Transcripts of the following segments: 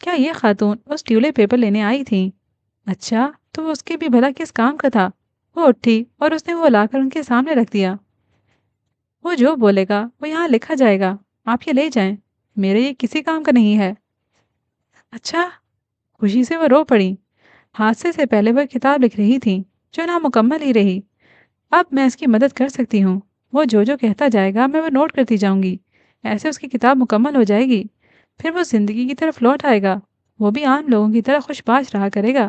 کیا یہ خاتون اس ٹیولے پیپر لینے آئی تھی؟ اچھا، تو وہ اس کے بھی بھلا کس کام کا تھا؟ وہ اٹھی اور اس نے وہ لا کر ان کے سامنے رکھ دیا۔ وہ جو بولے گا وہ یہاں لکھا جائے گا، آپ یہ لے جائیں، میرے یہ کسی کام کا نہیں ہے۔ اچھا، خوشی سے وہ رو پڑی۔ حادثے سے پہلے وہ ایک کتاب لکھ رہی تھی جو نامکمل ہی رہی۔ اب میں اس کی مدد کر سکتی ہوں، وہ جو کہتا جائے گا میں وہ نوٹ کرتی جاؤں گی، ایسے اس کی کتاب مکمل ہو جائے گی، پھر وہ زندگی کی طرف لوٹ آئے گا، وہ بھی عام لوگوں کی طرح خوش باش رہا کرے گا۔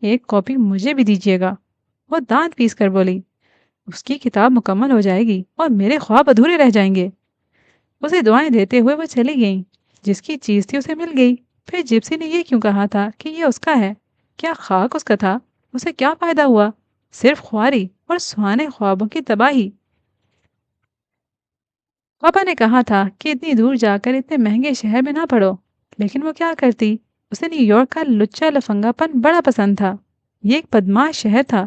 ایک کاپی مجھے بھی دیجیے گا، وہ دانت پیس کر بولی۔ اس کی کتاب مکمل ہو جائے گی اور میرے خواب ادھورے رہ جائیں گے۔ اسے دعائیں دیتے ہوئے وہ چلی گئیں۔ جس کی چیز تھی اسے مل گئی۔ پھر جپسی نے یہ کیوں کہا تھا کہ یہ اس کا ہے؟ کیا خاک اس کا تھا؟ اسے کیا فائدہ ہوا؟ صرف خواری اور سہانے خوابوں کی تباہی۔ پاپا نے کہا تھا کہ اتنی دور جا کر اتنے مہنگے شہر میں نہ پڑھو، لیکن وہ کیا کرتی؟ اسے نیو یارک کا لچا لفنگا پن بڑا پسند تھا۔ یہ ایک بدماش شہر تھا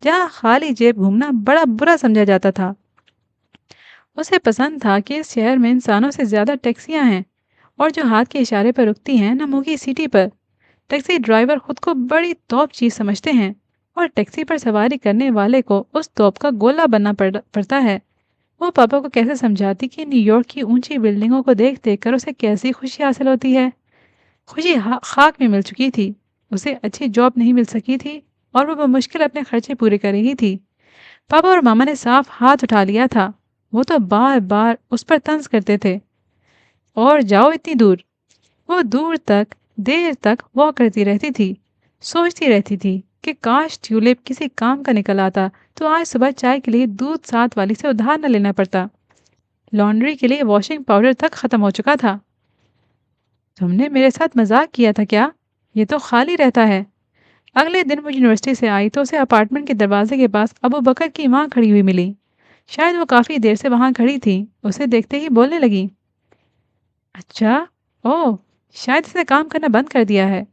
جہاں خالی جیب گھومنا بڑا برا سمجھا جاتا تھا۔ اسے پسند تھا کہ اس شہر میں انسانوں سے زیادہ ٹیکسیاں ہیں، اور جو ہاتھ کے اشارے پر رکتی ہیں نہ منہ کی سیٹی پر۔ ٹیکسی ڈرائیور خود کو بڑی توپ چیز سمجھتے ہیں، اور ٹیکسی پر سواری کرنے والے کو اس توپ کا گولہ بننا پڑتا ہے۔ وہ پاپا کو کیسے سمجھاتی کہ نیو یارک کی اونچی بلڈنگوں کو دیکھ دیکھ کر اسے کیسی خوشی حاصل ہوتی ہے؟ خوشی خاک میں مل چکی تھی۔ اسے اچھی جاب نہیں مل سکی تھی اور وہ بمشکل اپنے خرچے پورے کر رہی تھی۔ پاپا اور ماما نے صاف ہاتھ اٹھا لیا تھا۔ وہ تو بار بار اس پر طنز کرتے تھے، اور جاؤ اتنی دور۔ وہ دور تک دیر تک واک کرتی رہتی تھی، سوچتی رہتی تھی کہ کاش ٹیولپ کسی کام کا نکل آتا تو آج صبح چائے کے لیے دودھ ساتھ والی سے ادھار نہ لینا پڑتا۔ لانڈری کے لیے واشنگ پاؤڈر تک ختم ہو چکا تھا۔ تم نے میرے ساتھ مذاق کیا تھا کیا؟ یہ تو خالی رہتا ہے۔ اگلے دن وہ یونیورسٹی سے آئی تو اسے اپارٹمنٹ کے دروازے کے پاس ابو بکر کی ماں کھڑی ہوئی ملی۔ شاید وہ کافی دیر سے وہاں کھڑی تھی۔ اسے دیکھتے ہی بولنے لگی، اچھا، اوہ، شاید اس نے کام کرنا بند کر دیا ہے۔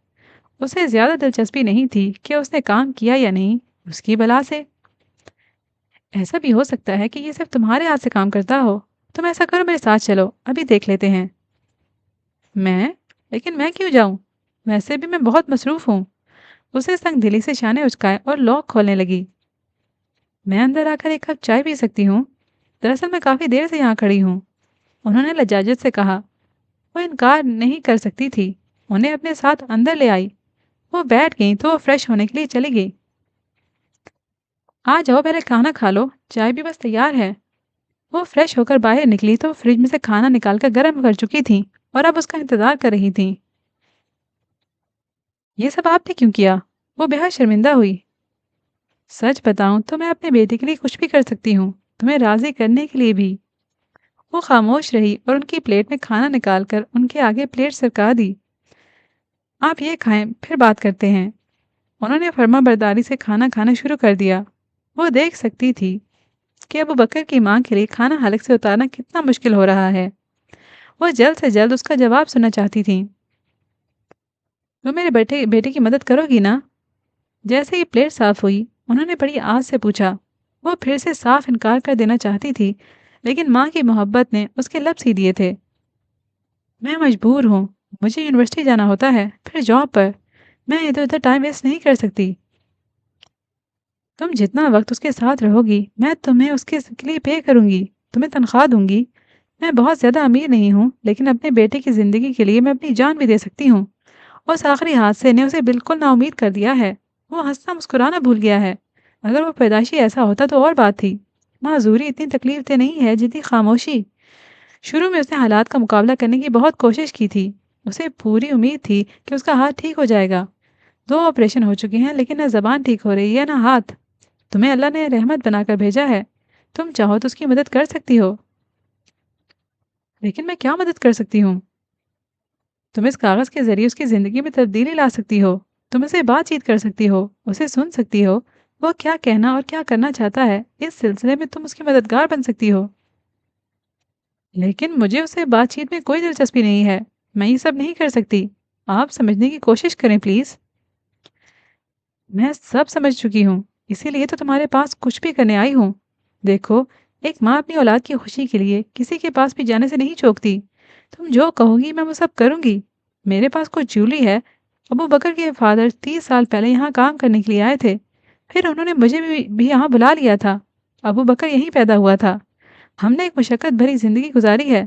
اسے زیادہ دلچسپی نہیں تھی کہ اس نے کام کیا یا نہیں، اس کی بلا سے۔ ایسا بھی ہو سکتا ہے کہ یہ صرف تمہارے ہاتھ سے کام کرتا ہو۔ تم ایسا کرو، میرے ساتھ چلو، ابھی دیکھ لیتے ہیں۔ میں؟ لیکن میں کیوں جاؤں؟ ویسے بھی میں بہت مصروف ہوں۔ اسے سنگ دلی سے شانے اچکائے اور لاک کھولنے لگی۔ میں اندر آ کر ایک کپ چائے پی سکتی ہوں؟ دراصل میں کافی دیر سے یہاں کھڑی ہوں، انہوں نے لجاجت سے کہا۔ وہ انکار نہیں کر سکتی تھی، انہیں اپنے ساتھ اندر لے آئی۔ وہ بیٹھ گئیں تو وہ فریش ہونے کے لیے چلی گئی۔ آ جاؤ، پہلے کھانا کھا لو، چائے بھی بس تیار ہے۔ وہ فریش ہو کر باہر نکلی تو فریج میں سے کھانا نکال کر گرم کر چکی تھیں اور اب اس کا انتظار کر رہی تھیں۔ یہ سب آپ نے کیوں کیا؟ وہ بے حد شرمندہ ہوئی۔ سچ بتاؤں تو میں اپنے بیٹے کے لیے کچھ بھی کر سکتی ہوں، تمہیں راضی کرنے کے لیے بھی۔ وہ خاموش رہی اور ان کی پلیٹ میں کھانا نکال کر ان کے آگے پلیٹ سرکا دی۔ آپ یہ کھائیں، پھر بات کرتے ہیں۔ انہوں نے فرما برداری سے کھانا کھانا شروع کر دیا۔ وہ دیکھ سکتی تھی کہ ابو بکر کی ماں کے لیے کھانا حلق سے اتارنا کتنا مشکل ہو رہا ہے۔ وہ جلد سے جلد اس کا جواب سننا چاہتی تھی۔ وہ میرے بیٹے کی مدد کرو گی نا؟ جیسے ہی پلیٹ صاف ہوئی انہوں نے بڑی آس سے پوچھا۔ وہ پھر سے صاف انکار کر دینا چاہتی تھی، لیکن ماں کی محبت نے اس کے لب سی دیے تھے۔ میں مجبور ہوں، مجھے یونیورسٹی جانا ہوتا ہے، پھر جاب پر۔ میں ادھر ادھر ٹائم ویسٹ نہیں کر سکتی۔ تم جتنا وقت اس کے ساتھ رہو گی میں تمہیں اس کے لیے پے کروں گی، تمہیں تنخواہ دوں گی۔ میں بہت زیادہ امیر نہیں ہوں، لیکن اپنے بیٹے کی زندگی کے لیے میں اپنی جان بھی دے سکتی ہوں۔ اس آخری حادثے نے اسے بالکل نا امید کر دیا ہے۔ وہ ہنسنا مسکرانا بھول گیا ہے۔ اگر وہ پیدائشی ایسا ہوتا تو اور بات تھی۔ معذوری اتنی تکلیف دہ نہیں ہے جتنی خاموشی۔ شروع میں اس نے حالات کا مقابلہ کرنے کی بہت کوشش کی تھی۔ اسے پوری امید تھی کہ اس کا ہاتھ ٹھیک ہو جائے گا۔ 2 آپریشن ہو چکے ہیں، لیکن نہ زبان ٹھیک ہو رہی ہے نہ ہاتھ۔ تمہیں اللہ نے رحمت بنا کر بھیجا ہے، تم چاہو تو اس کی مدد کر سکتی ہو۔ لیکن میں کیا مدد کر سکتی ہوں؟ تم اس کاغذ کے ذریعے اس کی زندگی میں تبدیلی لا سکتی ہو۔ تم اسے بات چیت کر سکتی ہو، اسے سن سکتی ہو، وہ کیا کہنا اور کیا کرنا چاہتا ہے اس سلسلے میں تم اس کی مددگار بن سکتی ہو۔ لیکن مجھے اسے بات چیت میں کوئی دلچسپی نہیں ہے، میں یہ سب نہیں کر سکتی۔ آپ سمجھنے کی کوشش کریں پلیز۔ میں سب سمجھ چکی ہوں، اسی لیے تو تمہارے پاس کچھ بھی کرنے آئی ہوں۔ دیکھو، ایک ماں اپنی اولاد کی خوشی کے لیے کسی کے پاس بھی جانے سے نہیں چوکتی۔ تم جو کہو گی میں وہ سب کروں گی۔ میرے پاس کچھ جولی ہے۔ ابو بکر کے فادر 30 سال پہلے یہاں کام کرنے کے لیے آئے تھے، پھر انہوں نے مجھے بھی یہاں بلا لیا تھا۔ ابو بکر یہیں پیدا ہوا تھا۔ ہم نے ایک مشقت بھری زندگی گزاری ہے۔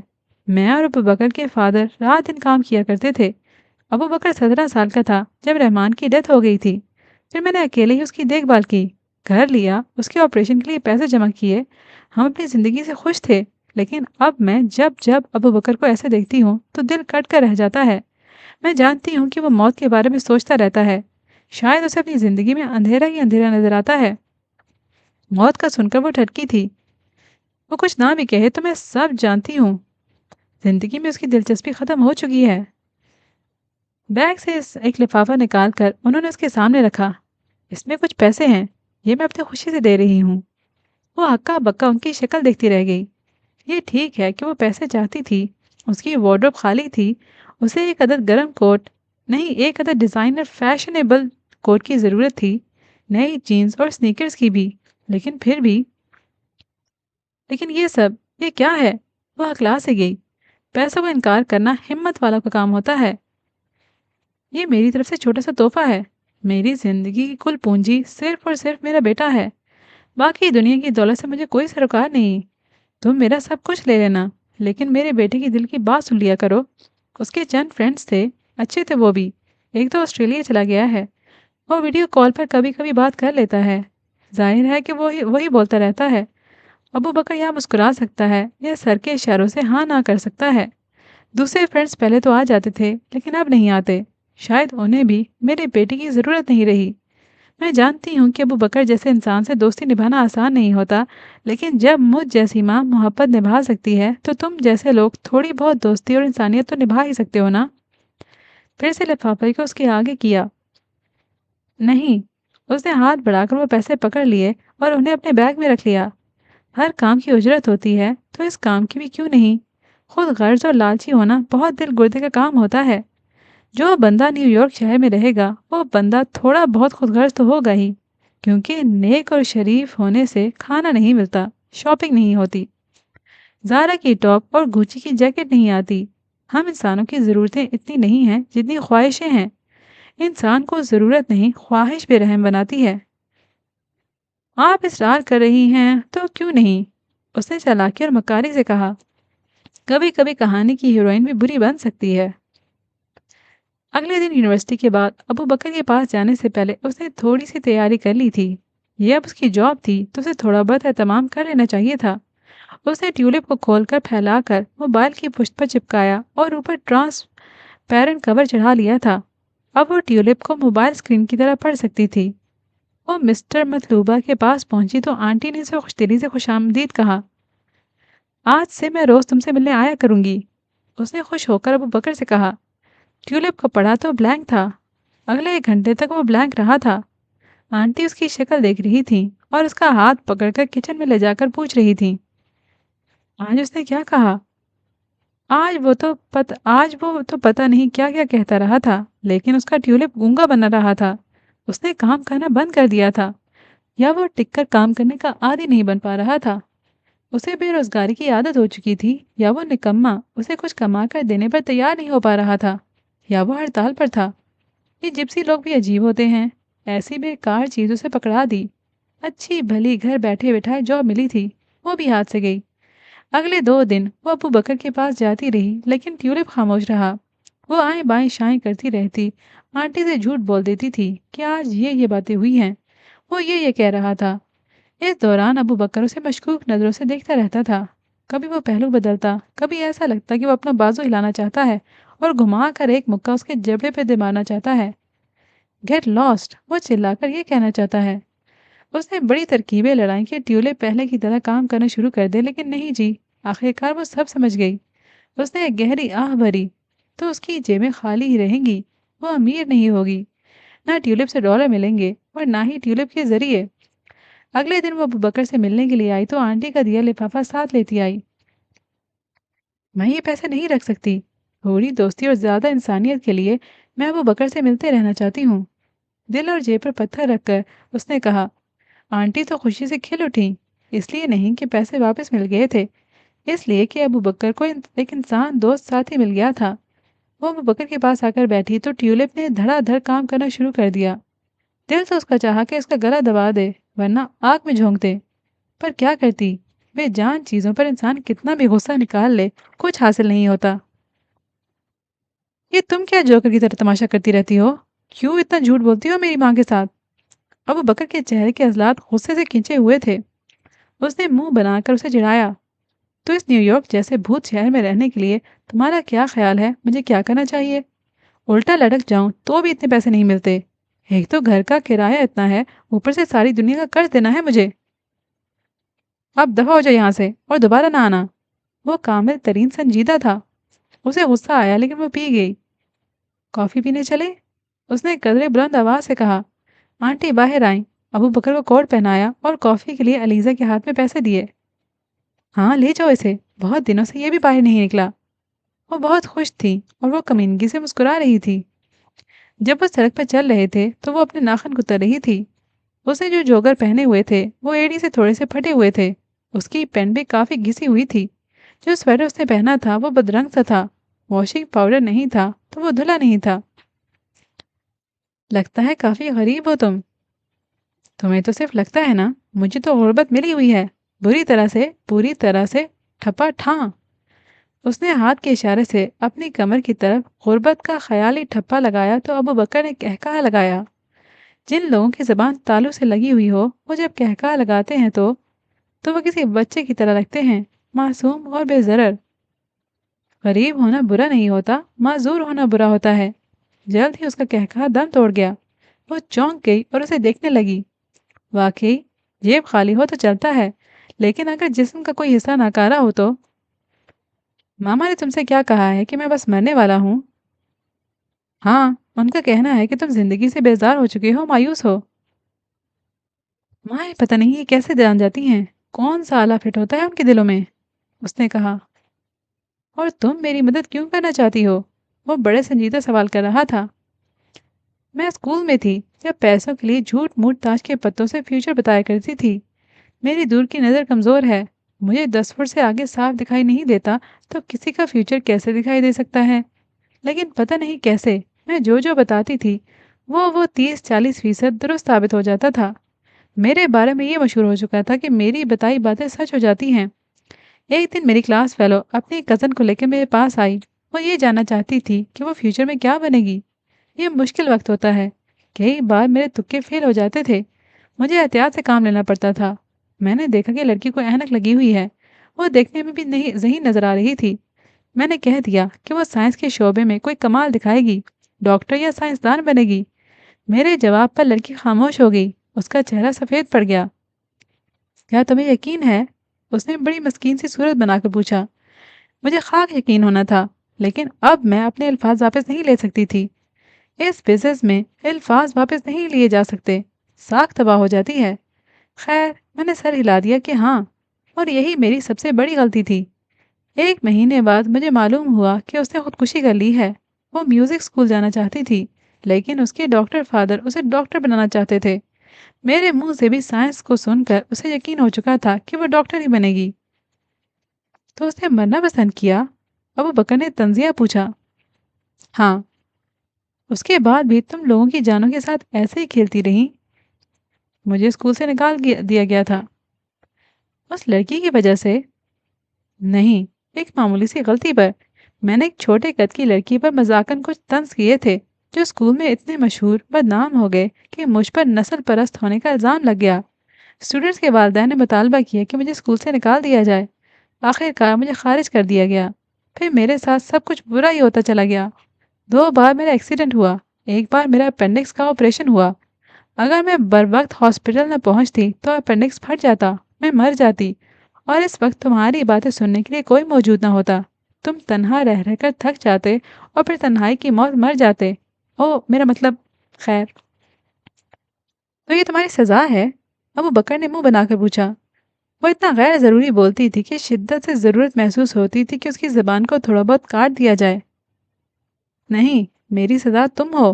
میں اور ابو بکر کے فادر رات دن کام کیا کرتے تھے۔ ابو بکر 17 سال کا تھا جب رحمان کی ڈیتھ ہو گئی تھی۔ پھر میں نے اکیلے ہی اس کی دیکھ بھال کی، گھر لیا، اس کے آپریشن کے لیے پیسے جمع کیے۔ ہم اپنی زندگی سے خوش تھے، لیکن اب میں جب جب ابو بکر کو ایسے دیکھتی ہوں تو دل کٹ کر رہ جاتا ہے۔ میں جانتی ہوں کہ وہ موت کے بارے میں سوچتا رہتا ہے۔ شاید اسے اپنی زندگی میں اندھیرا ہی اندھیرا نظر آتا ہے۔ موت کا سن کر وہ ٹھٹکی تھی۔ وہ کچھ نہ بھی کہے تو میں سب جانتی ہوں، زندگی میں اس کی دلچسپی ختم ہو چکی ہے۔ بیگ سے ایک لفافہ نکال کر انہوں نے اس کے سامنے رکھا۔ اس میں کچھ پیسے ہیں، یہ میں اپنی خوشی سے دے رہی ہوں۔ وہ ہکا بکا ان کی شکل دیکھتی رہ گئی۔ یہ ٹھیک ہے کہ وہ پیسے چاہتی تھی، اس کی وارڈروب خالی تھی، اسے ایک عدد گرم کوٹ نہیں، ایک عدد ڈیزائنر فیشنیبل کوٹ کی ضرورت تھی، نئی جینز اور سنیکرز کی بھی، لیکن پھر بھی لیکن یہ کیا ہے؟ وہ اکلا سے گئی۔ پیسوں کا انکار کرنا ہمت والوں کا کام ہوتا ہے۔ یہ میری طرف سے چھوٹا سا تحفہ ہے۔ میری زندگی کی کل پونجی صرف اور صرف میرا بیٹا ہے۔ باقی دنیا کی دولت سے مجھے کوئی سروکار نہیں۔ تم میرا سب کچھ لے لینا، لیکن میرے بیٹے کی دل کی بات سن لیا کرو۔ اس کے چند فرینڈز تھے، اچھے تھے وہ بھی۔ ایک تو آسٹریلیا چلا گیا ہے، وہ ویڈیو کال پر کبھی کبھی بات کر لیتا ہے۔ ظاہر ہے کہ وہی بولتا رہتا ہے۔ ابو بکر یا مسکرا سکتا ہے یا سر کے اشاروں سے ہاں نہ کر سکتا ہے۔ دوسرے فرینڈز پہلے تو آ جاتے تھے، لیکن اب نہیں آتے۔ شاید انہیں بھی میرے بیٹے کی ضرورت نہیں رہی۔ میں جانتی ہوں کہ ابو بکر جیسے انسان سے دوستی نبھانا آسان نہیں ہوتا، لیکن جب مجھ جیسی ماں محبت نبھا سکتی ہے تو تم جیسے لوگ تھوڑی بہت دوستی اور انسانیت تو نبھا ہی سکتے ہو نا۔ پھر سے لفافے کو اس کے آگے کیا۔ نہیں، اس نے ہاتھ بڑھا کر وہ پیسے پکڑ لیے اور انہیں اپنے بیگ میں رکھ لیا۔ ہر کام کی اجرت ہوتی ہے تو اس کام کی بھی کیوں نہیں؟ خود غرض اور لالچی ہونا بہت دل گردے کا کام ہوتا ہے۔ جو بندہ نیو یارک شہر میں رہے گا وہ بندہ تھوڑا بہت خود غرض تو ہوگا ہی، کیونکہ نیک اور شریف ہونے سے کھانا نہیں ملتا، شاپنگ نہیں ہوتی، زارا کی ٹاپ اور گوچی کی جیکٹ نہیں آتی۔ ہم انسانوں کی ضرورتیں اتنی نہیں ہیں جتنی خواہشیں ہیں۔ انسان کو ضرورت نہیں، خواہش بے رحم بناتی ہے۔ آپ اصرار کر رہی ہیں تو کیوں نہیں؟ اس نے چالاکی اور مکاری سے کہا۔ کبھی کبھی کہانی کی ہیروئن بھی بری بن سکتی ہے۔ اگلے دن یونیورسٹی کے بعد ابو بکر کے پاس جانے سے پہلے اس نے تھوڑی سی تیاری کر لی تھی۔ یہ اب اس کی جاب تھی تو اسے تھوڑا بہت اہتمام کر لینا چاہیے تھا۔ اس نے ٹیولپ کو کھول کر پھیلا کر موبائل کی پشت پر چپکایا اور اوپر ٹرانسپیرنٹ کور چڑھا لیا تھا۔ اب وہ ٹیولپ کو موبائل اسکرین کی طرح پڑھ سکتی تھی۔ وہ مسٹر مطلوبہ کے پاس پہنچی تو آنٹی نے اسے خوش دلی سے خوش آمدید کہا۔ آج سے میں روز تم سے ملنے آیا کروں گی، اس نے خوش ہو کر ابو بکر سے کہا۔ ٹیولپ کو پڑھا تو بلینک تھا۔ اگلے 1 گھنٹے تک وہ بلینک رہا تھا۔ آنٹی اس کی شکل دیکھ رہی تھی اور اس کا ہاتھ پکڑ کر کچن میں لے جا کر پوچھ رہی تھی، آج اس نے کیا کہا؟ آج وہ تو پتہ نہیں کیا کیا کہتا رہا تھا، لیکن اس کا ٹیولپ گونگا بنا رہا تھا۔ اس نے کام کرنا بند کر دیا تھا، یا وہ ٹک کر کام کرنے کا عادی نہیں بن پا رہا تھا۔ اسے بے روزگاری کی عادت ہو چکی تھی، یا وہ نکما اسے کچھ کما کر دینے پر تیار نہیں ہو پا رہا تھا، یا وہ ہڑتال پر تھا۔ یہ جپسی لوگ بھی عجیب ہوتے ہیں، ایسی بیکار چیزوں سے پکڑا دی۔ اچھی بھلی گھر بیٹھے بٹھائے جاب ملی تھی، وہ بھی ہاتھ سے گئی۔ اگلے 2 دن وہ ابو بکر کے پاس جاتی رہی، لیکن ٹیولپ خاموش رہا۔ وہ آئیں بائیں شائیں کرتی رہتی، آنٹی سے جھوٹ بول دیتی تھی کہ آج یہ باتیں ہوئی ہیں، وہ یہ کہہ رہا تھا۔ اس دوران ابو بکر اسے مشکوک نظروں سے دیکھتا رہتا تھا۔ کبھی وہ پہلو بدلتا، کبھی ایسا لگتا کہ وہ اپنا بازو ہلانا چاہتا ہے اور گھما کر ایک مکہ اس کے جبڑے پہ دے مارنا چاہتا ہے۔ گیٹ لاسٹ، وہ چلا کر یہ کہنا چاہتا ہے۔ اس نے بڑی ترکیبیں لڑائیں کہ ٹیولپ پہلے کی طرح کام کرنا شروع کر دے، لیکن نہیں جی، آخرکار وہ سب سمجھ گئی۔ اس نے ایک گہری آہ بھری، تو اس کی جیبیں خالی ہی رہیں گی، وہ امیر نہیں ہوگی، نہ ٹیولپ سے ڈالر ملیں گے اور نہ ہی ٹیولپ کے ذریعے۔ اگلے دن وہ ابو بکر سے ملنے کے لیے آئی تو آنٹی کا دیا لفافہ ساتھ لیتی آئی۔ میں یہ پیسے نہیں رکھ سکتی، تھوڑی دوستی اور زیادہ انسانیت کے لیے میں ابو بکر سے ملتے رہنا چاہتی ہوں، دل اور جیب پر پتھر رکھ کر اس نے کہا۔ آنٹی تو خوشی سے کھل اٹھی، اس لیے نہیں کہ پیسے واپس مل گئے تھے، اس لیے کہ ابو بکر کو ایک انسان دوست ساتھی مل گیا تھا۔ وہ ابو بکر کے پاس آ کر بیٹھی تو ٹیولپ نے دھڑا دھڑ کام کرنا شروع کر دیا۔ دل تو اس کا چاہا کہ اس کا گلا دبا دے ورنہ آگ میں جھونک دے، پر کیا کرتی؟ بے جان چیزوں پر انسان کتنا بھی غصہ نکال لے، کچھ حاصل نہیں ہوتا۔ یہ تم کیا جوکر کی طرح تماشا کرتی رہتی ہو؟ کیوں اتنا جھوٹ بولتی ہو میری ماں کے ساتھ؟ ابو بکر کے چہرے کے عضلات غصے سے کھنچے ہوئے تھے۔ اس نے منہ بنا کر اسے چڑھایا، تو اس نیو یارک جیسے بھوت شہر میں رہنے کے لیے تمہارا کیا خیال ہے مجھے کیا کرنا چاہیے؟ الٹا لٹک جاؤں تو بھی اتنے پیسے نہیں ملتے، ایک تو گھر کا کرایہ اتنا ہے، اوپر سے ساری دنیا کا قرض دینا ہے مجھے۔ اب دفع ہو جائے یہاں سے اور دوبارہ نہ آنا۔ وہ کامل ترین سنجیدہ تھا۔ اسے غصہ آیا لیکن وہ پی گئی۔ کافی پینے چلے؟ اس نے قدرے بلند آواز سے کہا۔ آنٹی باہر آئیں، ابو بکر کو کوٹ پہنایا اور کافی کے لیے علیزہ کے ہاتھ میں پیسے دیے۔ ہاں لے جاؤ اسے، بہت دنوں سے یہ بھی باہر نہیں نکلا۔ وہ بہت خوش تھی اور وہ کمینگی سے مسکرا رہی تھی۔ جب وہ سڑک پر چل رہے تھے تو وہ اپنے ناخن کتر رہی تھی۔ اس نے جو جوگر پہنے ہوئے تھے وہ ایڑی سے تھوڑے سے پھٹے ہوئے تھے۔ اس کی پینٹ بھی کافی گھسی ہوئی تھی۔ جو سویٹر اس نے پہنا تھا وہ بدرنگ سا تھا، واشنگ پاؤڈر نہیں تھا تو وہ دھلا نہیں تھا۔ لگتا ہے کافی غریب ہو تم۔ تمہیں تو صرف لگتا ہے نا، مجھے تو غربت ملی ہوئی ہے، بری طرح سے، پوری طرح سے ٹھپا ٹھاں۔ اس نے ہاتھ کے اشارے سے اپنی کمر کی طرف غربت کا خیالی ٹھپا لگایا تو ابو بکر نے کہکہا لگایا۔ جن لوگوں کی زبان تالو سے لگی ہوئی ہو وہ جب کہکہا لگاتے ہیں تو وہ کسی بچے کی طرح لگتے ہیں، معصوم اور بے ضرر۔ غریب ہونا برا نہیں ہوتا، معذور ہونا برا ہوتا ہے۔ جلد ہی اس کا کہکہا دم توڑ گیا۔ وہ چونک گئی اور اسے دیکھنے لگی۔ واقعی جیب خالی ہو تو چلتا ہے، لیکن اگر جسم کا کوئی حصہ ناکارہ ہو تو؟ ماما نے تم سے کیا کہا ہے کہ میں بس مرنے والا ہوں؟ ہاں، ان کا کہنا ہے کہ تم زندگی سے بیزار ہو چکے ہو، مایوس ہو۔ مائیں پتہ نہیں یہ کیسے جان جاتی ہیں، کون سا آلہ فٹ ہوتا ہے ان کے دلوں میں؟ اس نے کہا۔ اور تم میری مدد کیوں کرنا چاہتی ہو؟ وہ بڑے سنجیدہ سوال کر رہا تھا۔ میں اسکول میں تھی جب پیسوں کے لیے جھوٹ موٹ تاش کے پتوں سے فیوچر بتایا کرتی تھی۔ میری دور کی نظر کمزور ہے، مجھے 10 فٹ سے آگے صاف دکھائی نہیں دیتا تو کسی کا فیوچر کیسے دکھائی دے سکتا ہے؟ لیکن پتہ نہیں کیسے میں جو بتاتی تھی وہ 30-40% درست ثابت ہو جاتا تھا۔ میرے بارے میں یہ مشہور ہو چکا تھا کہ میری بتائی باتیں سچ ہو جاتی ہیں۔ ایک دن میری کلاس فیلو اپنی کزن کو لے کے میرے پاس آئی۔ وہ یہ جاننا چاہتی تھی کہ وہ فیوچر میں کیا بنے گی۔ یہ مشکل وقت ہوتا ہے، کئی بار میرے تکے فیل ہو جاتے تھے، مجھے احتیاط سے کام لینا پڑتا تھا۔ میں نے دیکھا کہ لڑکی کو اینک لگی ہوئی ہے، وہ دیکھنے میں بھی نہیں ذہین نظر آ رہی تھی۔ میں نے کہہ دیا کہ وہ سائنس کے شعبے میں کوئی کمال دکھائے گی، ڈاکٹر یا سائنسدان بنے گی۔ میرے جواب پر لڑکی خاموش ہو گئی، اس کا چہرہ سفید پڑ گیا۔ کیا تمہیں یقین ہے؟ اس نے بڑی مسکین سی صورت بنا کر پوچھا۔ مجھے خاک یقین ہونا تھا، لیکن اب میں اپنے الفاظ واپس نہیں لے سکتی تھی۔ اس بزنس میں الفاظ واپس نہیں لیے جا سکتے، ساکھ تباہ ہو جاتی ہے۔ خیر میں نے سر ہلا دیا کہ ہاں، اور یہی میری سب سے بڑی غلطی تھی۔ 1 مہینے بعد مجھے معلوم ہوا کہ اس نے خودکشی کر لی ہے۔ وہ میوزک اسکول جانا چاہتی تھی، لیکن اس کے ڈاکٹر فادر اسے ڈاکٹر بنانا چاہتے تھے۔ میرے منہ سے بھی سائنس کو سن کر اسے یقین ہو چکا تھا کہ وہ ڈاکٹر ہی بنے گی۔ تو اس نے مرنا پسند کیا؟ ابو بکر نے تنزیہ پوچھا۔ ہاں۔ اس کے بعد بھی تم لوگوں کی جانوں کے ساتھ ایسے ہی کھیلتی رہی؟ مجھے اسکول سے نکال دیا گیا تھا۔ اس لڑکی کی وجہ سے؟ نہیں، ایک معمولی سی غلطی پر۔ میں نے ایک چھوٹے قد کی لڑکی پر مذاقن کچھ طنز کیے تھے جو اسکول میں اتنے مشہور بدنام ہو گئے کہ مجھ پر نسل پرست ہونے کا الزام لگ گیا۔ اسٹوڈنٹس کے والدین نے مطالبہ کیا کہ مجھے اسکول سے نکال دیا جائے۔ آخر کار مجھے خارج کر دیا گیا۔ پھر میرے ساتھ سب کچھ برا ہی ہوتا چلا گیا۔ 2 بار میرا ایکسیڈنٹ ہوا، ایک بار میرا اپینڈکس کا آپریشن ہوا۔ اگر میں بر وقت ہاسپٹل نہ پہنچتی تو اپینڈکس پھٹ جاتا، میں مر جاتی، اور اس وقت تمہاری باتیں سننے کے لیے کوئی موجود نہ ہوتا۔ تم تنہا رہ رہ کر تھک جاتے اور پھر تنہائی کی موت مر جاتے۔ میرا مطلب، خیر۔ تو یہ تمہاری سزا ہے؟ ابو بکر نے منہ بنا کر پوچھا۔ وہ اتنا غیر ضروری بولتی تھی کہ شدت سے ضرورت محسوس ہوتی تھی کہ اس کی زبان کو تھوڑا بہت کاٹ دیا جائے۔ نہیں، میری سزا تم ہو۔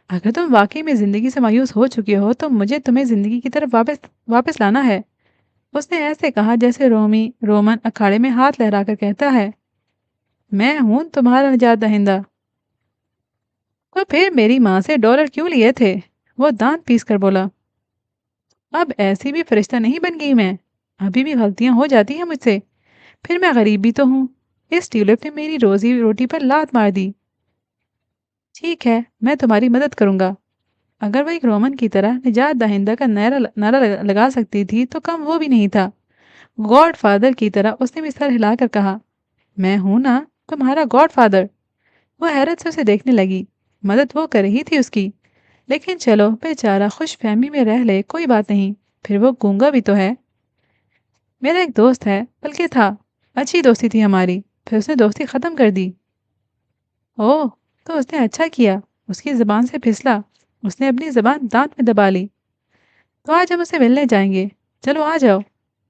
اگر تم واقعی میں زندگی سے مایوس ہو چکے ہو تو مجھے تمہیں زندگی کی طرف واپس لانا ہے۔ اس نے ایسے کہا جیسے رومن اکھاڑے میں ہاتھ لہرا کر کہتا ہے، میں ہوں تمہارا نجات دہندہ۔ تو پھر میری ماں سے ڈالر کیوں لیے تھے؟ وہ دانت پیس کر بولا۔ اب ایسی بھی فرشتہ نہیں بن گئی میں، ابھی بھی غلطیاں ہو جاتی ہیں مجھ سے، پھر میں غریب بھی تو ہوں۔ اس ٹیولپ نے میری روزی روٹی پر لات مار دی۔ ٹھیک ہے، میں تمہاری مدد کروں گا۔ اگر وہ ایک رومن کی طرح نجات دہندہ کا نعرہ لگا سکتی تھی تو کم وہ بھی نہیں تھا۔ گاڈ فادر کی طرح اس نے بھی سر ہلا کر کہا، میں ہوں نا تمہارا گاڈ فادر۔ وہ حیرت سے اسے دیکھنے لگی، مدد وہ کر رہی تھی اس کی، لیکن چلو بیچارہ خوش فہمی میں رہ لے، کوئی بات نہیں، پھر وہ گونگا بھی تو ہے۔ میرا ایک دوست ہے، بلکہ تھا، اچھی دوستی تھی ہماری، پھر اس نے دوستی ختم کر دی۔ اوہ، تو اس نے اچھا کیا، اس کی زبان سے پھسلا، اس نے اپنی زبان دانت میں دبا لی۔ تو آج ہم اسے ملنے جائیں گے، چلو آ جاؤ۔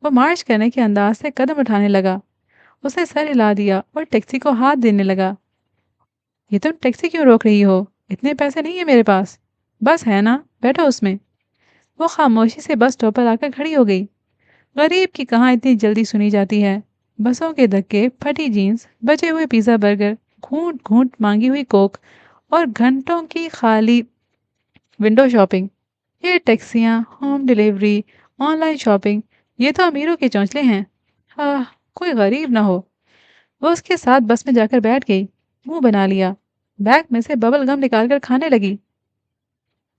وہ مارچ کرنے کے انداز سے قدم اٹھانے لگا، اس نے سر ہلا دیا اور ٹیکسی کو ہاتھ دینے لگا۔ یہ تم ٹیکسی کیوں روک رہی ہو؟ اتنے پیسے نہیں ہیں میرے پاس۔ بس ہے نا، بیٹھو اس میں۔ وہ خاموشی سے بس اسٹاپ پر آ کر کھڑی ہو گئی۔ غریب کی کہاں اتنی جلدی سنی جاتی ہے۔ بسوں کے دھکے، پھٹی جینس، بچے ہوئے پیزا برگر، گھونٹ گھونٹ مانگی ہوئی کوک اور گھنٹوں کی خالی ونڈو شاپنگ۔ یہ ٹیکسیاں، home delivery, online shopping, یہ تو امیروں کے چونچلے ہیں۔ ہاں، کوئی غریب نہ ہو۔ وہ اس کے ساتھ بس میں جا کر بیٹھ گئی، منہ بنا لیا، بیگ میں سے ببل گم نکال کر کھانے لگی۔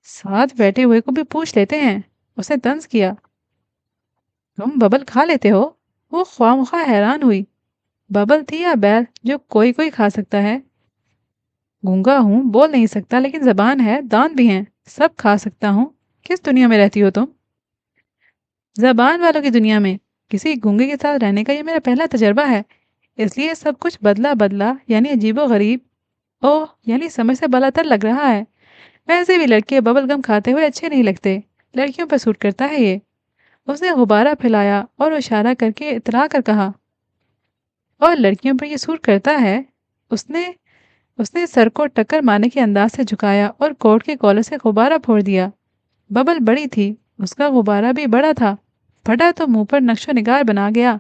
ساتھ بیٹھے ہوئے کو بھی پوچھ لیتے ہیں، اس نے طنز کیا۔ تم ببل کھا لیتے ہو؟ وہ خواہ حیران ہوئی۔ ببل تھی یا بیل جو کوئی کوئی کھا سکتا ہے؟ گونگا ہوں، بول نہیں سکتا، لیکن زبان ہے، دانت بھی ہیں، سب کھا سکتا ہوں۔ کس دنیا میں رہتی ہو تم؟ زبان والوں کی دنیا میں۔ کسی گونگے کے ساتھ رہنے کا یہ میرا پہلا تجربہ ہے، اس لیے سب کچھ بدلا بدلا، یعنی عجیب و غریب۔ اوہ، یعنی سمجھ سے بلا تر لگ رہا ہے۔ ویسے بھی لڑکے ببل گم کھاتے ہوئے اچھے نہیں لگتے، لڑکیوں پر سوٹ کرتا ہے یہ۔ اس نے غبارہ پھیلایا اور اشارہ کر کے اترا کر کہا، اور لڑکیوں پر یہ سوٹ کرتا ہے؟ اس نے سر کو ٹکر مارنے کے انداز سے جھکایا اور کوٹ کے کالر سے غبارہ پھوڑ دیا۔ ببل بڑی تھی، اس کا غبارہ بھی بڑا تھا، پھٹا تو منہ پر نقش و نگار بنا گیا۔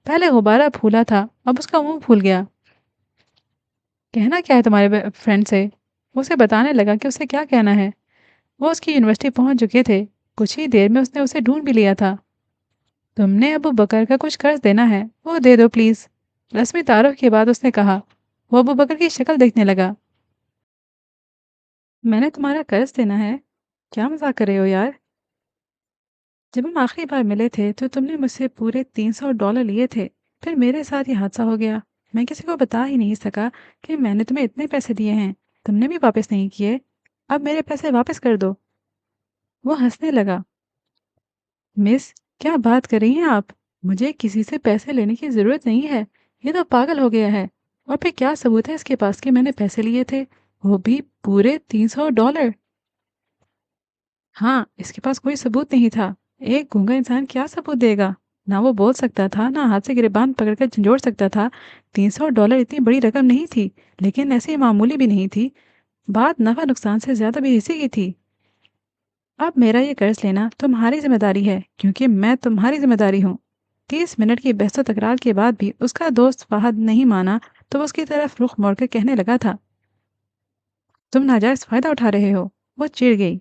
پہلے غبارہ پھولا تھا، اب اس کا منہ پھول گیا۔ کہنا کیا ہے تمہارے فرینڈ سے؟ اسے بتانے لگا کہ اسے کیا کہنا ہے۔ وہ اس کی یونیورسٹی پہنچ چکے تھے، کچھ ہی دیر میں اس نے اسے ڈھونڈ بھی لیا تھا۔ تم نے ابو بکر کا کچھ قرض دینا ہے، وہ دے دو پلیز۔ رسمی تعارف کے بعد اس نے کہا۔ وہ ابو بکر کی شکل دیکھنے لگا۔ میں نے تمہارا قرض دینا ہے؟ کیا مذاق کر رہے ہو یار؟ جب ہم آخری بار ملے تھے تو تم نے مجھ سے پورے $300 لیے تھے، پھر میرے ساتھ یہ حادثہ ہو گیا۔ میں کسی کو بتا ہی نہیں سکا کہ میں نے تمہیں اتنے پیسے دیے ہیں، تم نے بھی واپس نہیں کیے، اب میرے پیسے واپس کر دو۔ وہ ہنسنے لگا۔ مس، کیا بات کر رہی ہیں آپ؟ مجھے کسی سے پیسے لینے کی ضرورت نہیں ہے، یہ تو پاگل ہو گیا ہے۔ اور پھر کیا ثبوت ہے اس کے پاس کہ میں نے پیسے لیے تھے، وہ بھی پورے $300؟ ہاں، اس کے پاس کوئی ثبوت نہیں تھا۔ ایک گونگا انسان کیا ثبوت دے گا؟ نہ وہ بول سکتا تھا، نہ ہاتھ سے گریبان پکڑ کر جھنجھوڑ سکتا تھا۔ $300 اتنی بڑی رقم نہیں تھی، لیکن ایسی معمولی بھی نہیں تھی۔ بات نفع نقصان سے زیادہ بے حسی کی تھی۔ اب میرا یہ قرض لینا تمہاری ذمہ داری ہے، کیونکہ میں تمہاری ذمہ داری ہوں۔ 30 منٹ کی بحث و تکرار کے بعد بھی اس کا دوست فہد نہیں مانا تو وہ اس کی طرف رخ موڑ کر کہنے لگا تھا، تم ناجائز فائدہ اٹھا رہے ہو۔ وہ چڑ گئی۔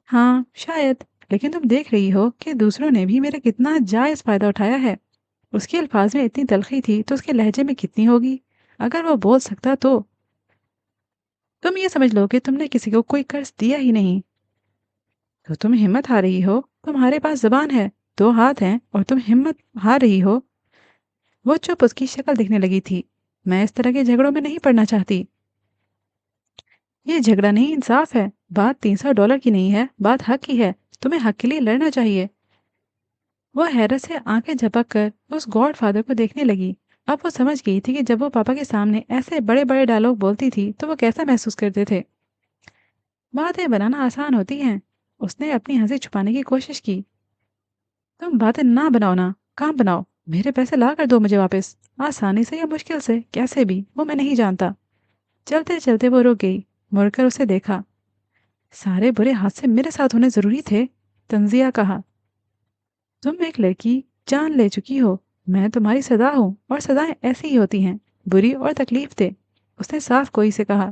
ہاں شاید، لیکن تم دیکھ رہی ہو کہ دوسروں نے بھی میرا کتنا جائز فائدہ اٹھایا ہے۔ اس کے الفاظ میں اتنی تلخی تھی تو اس کے لہجے میں کتنی ہوگی؟ اگر وہ بول سکتا تو۔ تم یہ سمجھ لو کہ تم نے کسی کو کوئی قرض دیا ہی نہیں، تو تم ہمت ہار رہی ہو۔ تمہارے پاس زبان ہے، 2 ہاتھ ہیں، اور تم ہمت ہار رہی ہو۔ وہ چپ اس کی شکل دکھنے لگی تھی۔ میں اس طرح کے جھگڑوں میں نہیں پڑنا چاہتی۔ یہ جھگڑا نہیں، انصاف ہے۔ بات $300 کی نہیں ہے، بات حق کی ہے۔ تمہیں حق کے لیے لڑنا چاہیے۔ وہ حیرت سے آنکھیں جھپک کر اس گاڈ فادر کو دیکھنے لگی۔ اب وہ سمجھ گئی تھی کہ جب وہ پاپا کے سامنے ایسے بڑے بڑے ڈائلاگ بولتی تھی تو وہ کیسا محسوس کرتے تھے۔ باتیں بنانا آسان ہوتی ہیں۔ اس نے اپنی ہنسی چھپانے کی کوشش کی۔ تم باتیں نہ بناؤ نا، کام بناؤ۔ میرے پیسے لا کر دو مجھے واپس، آسانی سے یا مشکل سے، کیسے بھی، وہ میں نہیں جانتا۔ چلتے چلتے وہ رک گئی، مڑ کر اسے دیکھا۔ سارے برے حادثے میرے ساتھ ہونے ضروری تھے؟ تنزیہ کہا۔ تم ایک لڑکی جان لے چکی ہو، میں تمہاری سزا ہوں، اور سزائیں ایسی ہی ہوتی ہیں، بری اور تکلیف دہ۔ اس نے صاف کوئی سے کہا۔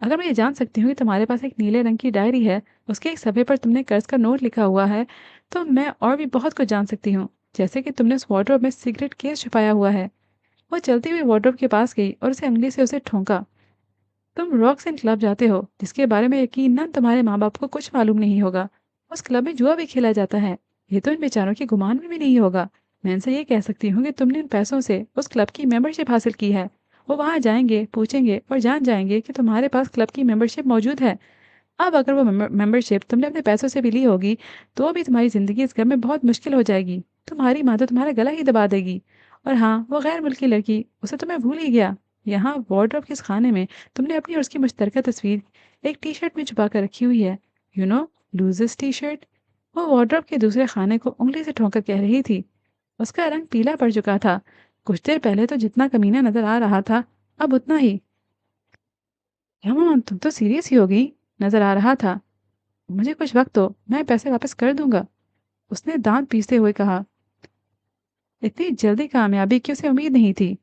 اگر میں یہ جان سکتی ہوں کہ تمہارے پاس ایک نیلے رنگ کی ڈائری ہے، اس کے ایک صفحے پر تم نے قرض کا نوٹ لکھا ہوا ہے، تو میں اور بھی بہت کچھ جان سکتی ہوں، جیسے کہ تم نے اس وارڈروب میں سگریٹ کیس چھپایا ہوا ہے۔ وہ چلتی ہوئی وارڈروب کے پاس گئی اور اسے انگلی سے اسے ٹھونکا۔ تم راکسن کلب جاتے ہو، جس کے بارے میں یقیناً تمہارے ماں باپ کو کچھ معلوم نہیں ہوگا۔ اس کلب میں جوا بھی کھیلا جاتا ہے، یہ تو ان بیچاروں کے گمان میں بھی نہیں ہوگا۔ میں ان سے یہ کہہ سکتی ہوں کہ تم نے ان پیسوں سے اس کلب کی ممبرشپ حاصل کی ہے۔ وہ وہاں جائیں گے، پوچھیں گے اور جان جائیں گے کہ تمہارے پاس کلب کی ممبرشپ موجود ہے۔ اب اگر وہ ممبرشپ تم نے اپنے پیسوں سے بھی لی ہوگی تو بھی تمہاری زندگی اس گھر میں بہت مشکل ہو جائے گی۔ تمہاری ماں تو تمہارا گلا ہی دبا دے گی۔ اور ہاں، وہ غیر ملکی لڑکی، اسے تو میں بھول ہی گیا۔ یہاں وارڈروب کے اس خانے میں تم نے اپنی اور اس کی مشترکہ تصویر ایک ٹی شرٹ میں چھپا کر رکھی ہوئی ہے۔ You know loose T shirt. وہ وارڈروب کے دوسرے خانے کو انگلی سے ٹھونک کر کہہ رہی تھی۔ اس کا رنگ پیلا پڑ چکا تھا۔ کچھ دیر پہلے تو جتنا کمینہ نظر آ رہا تھا، اب اتنا ہی۔ تم تو سیریس ہی ہو گئی نظر آ رہا تھا۔ مجھے کچھ وقت دو، میں پیسے واپس کر دوں گا، اس نے دانت پیستے ہوئے کہا۔ اتنی جلدی کامیابی کی اسے امید نہیں تھی۔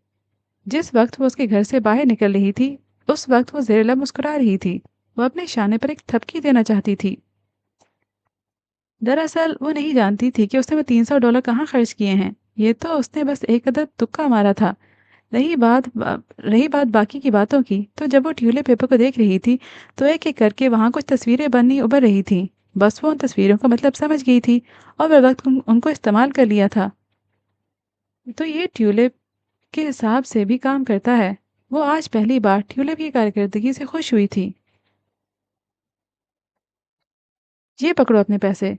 جس وقت وہ اس کے گھر سے باہر نکل رہی تھی، اس وقت وہ زیر لب مسکرا رہی تھی۔ وہ اپنے شانے پر ایک تھپکی دینا چاہتی تھی۔ دراصل وہ نہیں جانتی تھی کہ اس نے وہ $300 کہاں خرچ کیے ہیں۔ یہ تو اس نے بس ایک عدد تکا مارا تھا۔ رہی بات باقی کی باتوں کی، تو جب وہ ٹیولپ پیپر کو دیکھ رہی تھی تو ایک ایک کر کے وہاں کچھ تصویریں بننی ابھر رہی تھیں۔ بس وہ ان تصویروں کا مطلب سمجھ گئی تھی اور بر وقت ان کو استعمال کر لیا تھا۔ تو یہ ٹیولپ کے حساب سے بھی کام کرتا ہے۔ وہ آج پہلی بار ٹیولپ کی کارکردگی سے خوش ہوئی تھی۔ یہ پکڑو اپنے پیسے۔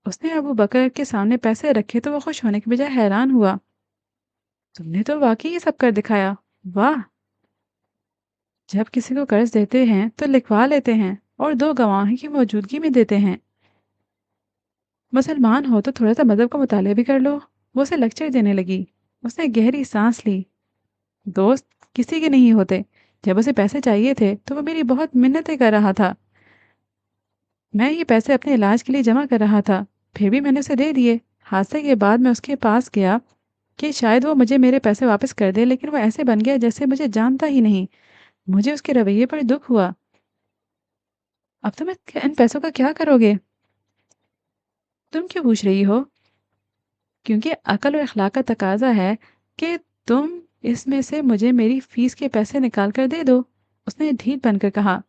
اس نے ابو بکر کے سامنے پیسے رکھے تو وہ خوش ہونے کے بجائے حیران ہوا۔ تم نے تو واقعی یہ سب کر دکھایا، واہ! جب کسی کو قرض دیتے ہیں تو لکھوا لیتے ہیں اور دو گواہ کی موجودگی میں دیتے ہیں۔ مسلمان ہو تو تھوڑا سا مذہب کا مطالعہ بھی کر لو۔ وہ اسے لیکچر دینے لگی۔ اس نے گہری سانس لی۔ دوست کسی کے نہیں ہوتے۔ جب اسے پیسے چاہیے تھے تو وہ میری بہت منتیں کر رہا تھا۔ میں یہ پیسے اپنے علاج کے لیے جمع کر رہا تھا، پھر بھی میں نے اسے دے دیے۔ حادثے کے بعد میں اس کے پاس گیا کہ شاید وہ مجھے میرے پیسے واپس کر دے، لیکن وہ ایسے بن گیا جیسے مجھے جانتا ہی نہیں۔ مجھے اس کے رویے پر دکھ ہوا۔ اب تم ان پیسوں کا کیا کرو گے؟ تم کیوں پوچھ رہی ہو؟ کیونکہ عقل و اخلاق کا تقاضا ہے کہ تم اس میں سے مجھے میری فیس کے پیسے نکال کر دے دو، اس نے ڈھیٹ بن کر کہا۔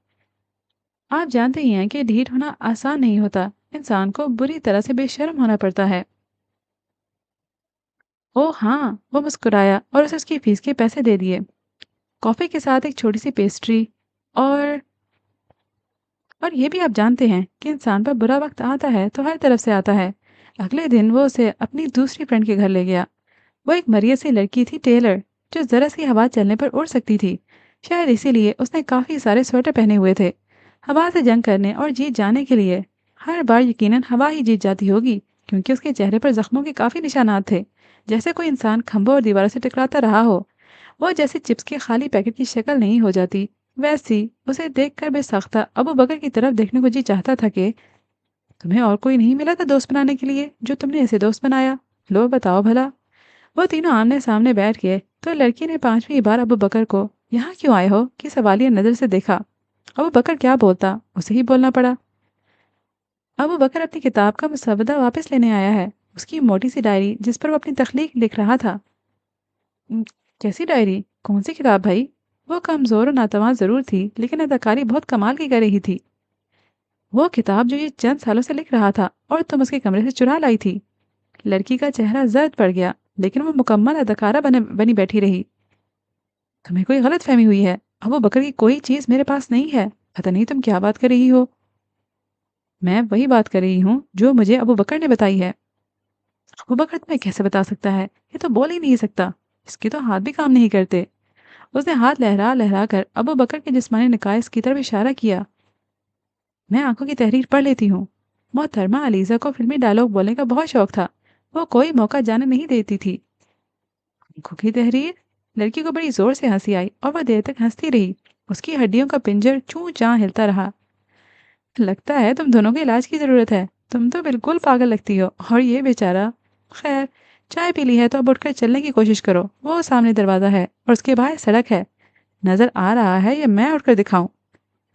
آپ جانتے ہی ہیں کہ ڈھیٹ ہونا آسان نہیں ہوتا، انسان کو بری طرح سے بے شرم ہونا پڑتا ہے۔ او ہاں، وہ مسکرایا اور اسے اس کی فیس کے پیسے دے دیے۔ کافی کے ساتھ ایک چھوٹی سی پیسٹری اور اور یہ بھی آپ جانتے ہیں کہ انسان پر برا وقت آتا ہے تو ہر طرف سے آتا ہے۔ اگلے دن وہ اسے اپنی دوسری فرینڈ کے گھر لے گیا۔ وہ ایک مریض سی لڑکی تھی، ٹیلر، جو ذرا سی ہوا چلنے پر اڑ سکتی تھی۔ شاید اسی لیے اس نے کافی سارے سویٹر پہنے ہوئے تھے، ہوا سے جنگ کرنے اور جیت جانے کے لیے۔ ہر بار یقیناً ہوا ہی جیت جاتی ہوگی، کیونکہ اس کے چہرے پر زخموں کے کافی نشانات تھے، جیسے کوئی انسان کھمبوں اور دیواروں سے ٹکراتا رہا ہو۔ وہ جیسے چپس کے خالی پیکٹ کی شکل نہیں ہو جاتی، ویسی اسے دیکھ کر بے ساختہ ابو بکر کی طرف دیکھنے کو جی چاہتا تھا کہ تمہیں اور کوئی نہیں ملا تھا دوست بنانے کے لیے جو تم نے اسے دوست بنایا؟ لو بتاؤ بھلا۔ وہ تینوں آمنے سامنے بیٹھ گئے تو لڑکی نے 5ویں بار ابو بکر کو یہاں کیوں آئے ہو کی سوالیہ نظر سے دیکھا۔ ابو بکر کیا بولتا، اسے ہی بولنا پڑا۔ ابو بکر اپنی کتاب کا مسودہ واپس لینے آیا ہے، اس کی موٹی سی ڈائری جس پر وہ اپنی تخلیق لکھ رہا تھا۔ کیسی ڈائری؟ کون سی کتاب بھائی؟ وہ کمزور و ناتواں ضرور تھی، لیکن اداکاری بہت کمال کی کر رہی تھی۔ وہ کتاب جو یہ چند سالوں سے لکھ رہا تھا اور تم اس کے کمرے سے چرا لائی تھی۔ لڑکی کا چہرہ زرد پڑ گیا، لیکن وہ مکمل اداکارہ بنی بیٹھی رہی۔ تمہیں کوئی غلط فہمی ہوئی ہے، ابو بکر کی کوئی چیز میرے پاس نہیں ہے، پتہ نہیں تم کیا بات کر رہی ہو۔ میں وہی بات کر رہی ہوں جو مجھے ابو بکر نے بتائی ہے۔ ابو بکر تمہیں کیسے بتا سکتا ہے؟ یہ تو بول ہی نہیں سکتا، اس کے تو ہاتھ بھی کام نہیں کرتے۔ اس نے ہاتھ لہرا لہرا کر ابو بکر کے جسمانی نکائص کی طرف اشارہ کیا۔ میں آنکھوں کی تحریر پڑھ لیتی ہوں۔ محترمہ علیزہ کو فلمی ڈائلاگ بولنے کا بہت شوق تھا، وہ کوئی موقع جانے نہیں دیتی تھی۔ آنکھوں کی تحریر؟ لڑکی کو بڑی زور سے ہنسی آئی اور وہ دیر تک ہنستی رہی۔ اس کی ہڈیوں کا پنجر چوں چاں ہلتا رہا۔ لگتا ہے تم دونوں کے علاج کی ضرورت ہے، تم تو بالکل پاگل لگتی ہو، اور یہ بیچارہ۔ خیر، چائے پی لی ہے تو اب اٹھ کر چلنے کی کوشش کرو، وہ سامنے دروازہ ہے اور اس کے باہر سڑک ہے، نظر آ رہا ہے یا میں اٹھ کر دکھاؤں؟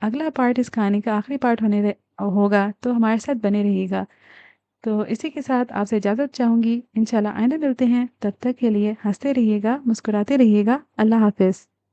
اگلا پارٹ اس کہانی کا آخری پارٹ ہوگا، تو ہمارے ساتھ بنے رہیے گا۔ تو اسی کے ساتھ آپ سے اجازت چاہوں گی، انشاءاللہ آئندہ ملتے ہیں، تب تک کے لیے ہنستے رہیے گا، مسکراتے رہیے گا، اللہ حافظ۔